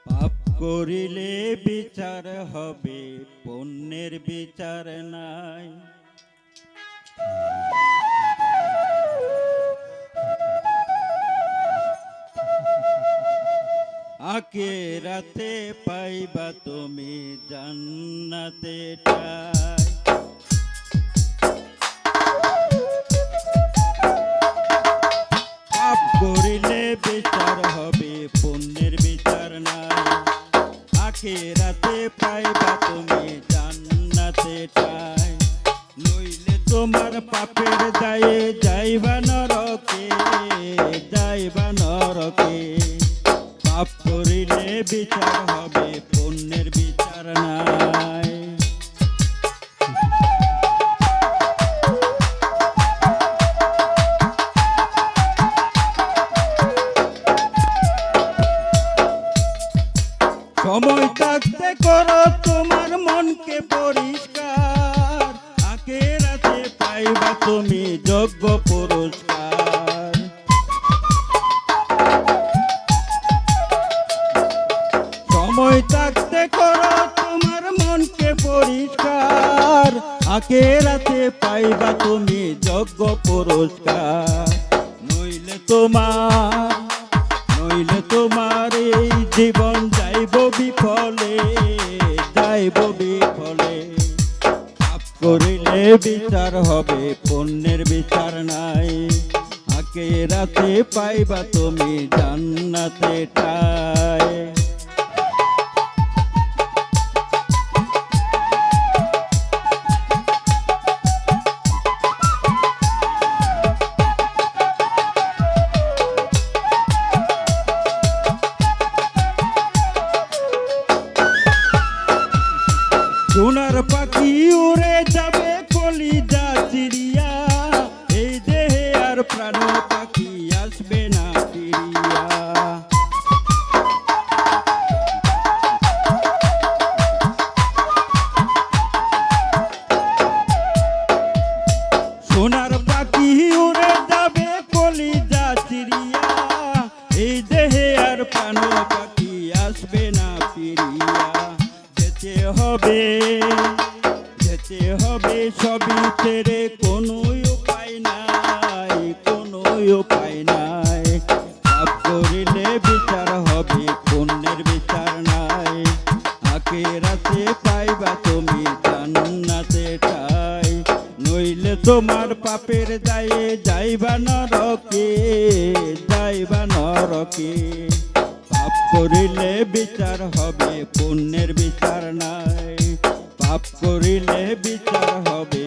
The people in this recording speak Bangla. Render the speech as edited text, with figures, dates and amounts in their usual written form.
পাপ করিলে বিচার হবে, পুণ্যের বিচার নাই। আখিরাতে পাইবা তুমি জান্নাতে ঠাই। পাপ করিলে বিচার হবে, পুণ্যের বিচার নাই। আখিরাতে পাইবা তুমি জান্নাতে ঠাই। নইলে তোমার পাপের দায়ে যাইবা নরকে, যাইবা নরকে। পাপ করিলে বিচার হবে, পুণ্যের বিচার নাই। সময় থাকতে করো তোমার মনকে পরিষ্কার, আখিরাতে পাইবা তুমি যোগ্য পুরস্কার। সময় থাকতে করো তোমার মনকে পরিষ্কার, আখিরাতে পাইবা তুমি যোগ্য পুরস্কার। নইলে তোমার এই জীবন যাইব বিফলে, যাইব বিফলে। পাপ করিলে বিচার হবে, পুণ্যের বিচার নাই। আখিরাতে পাইবা তুমি জান্নাতে ঠাই। সোনার পাখি উড়ে যাবে কলিজা চিড়িয়া, এই দেহে আর প্রাণ পাখি আসবে না ফিরিয়া। সোনার পাখি উড়ে যাবে কলিজা চিড়িয়া, এই দেহে আর প্রাণ পাখি আসবে না ফিরিয়া। যেতে হবে সবই ছেড়ে, কোনো উপায় নাই, কোনো উপায় নাই। পাপ করিলে বিচার হবে, পুণ্যের বিচার নাই। আখিরাতে পাইবা তুমি জান্নাতে ঠাই। নইলে তোমার পাপের দায়ে যাইবা নরকে, যাইবা নরকে। পাপ করিলে বিচার হবে, পুণ্যের বিচার নাই। পাপ করিলে বিচার হবে,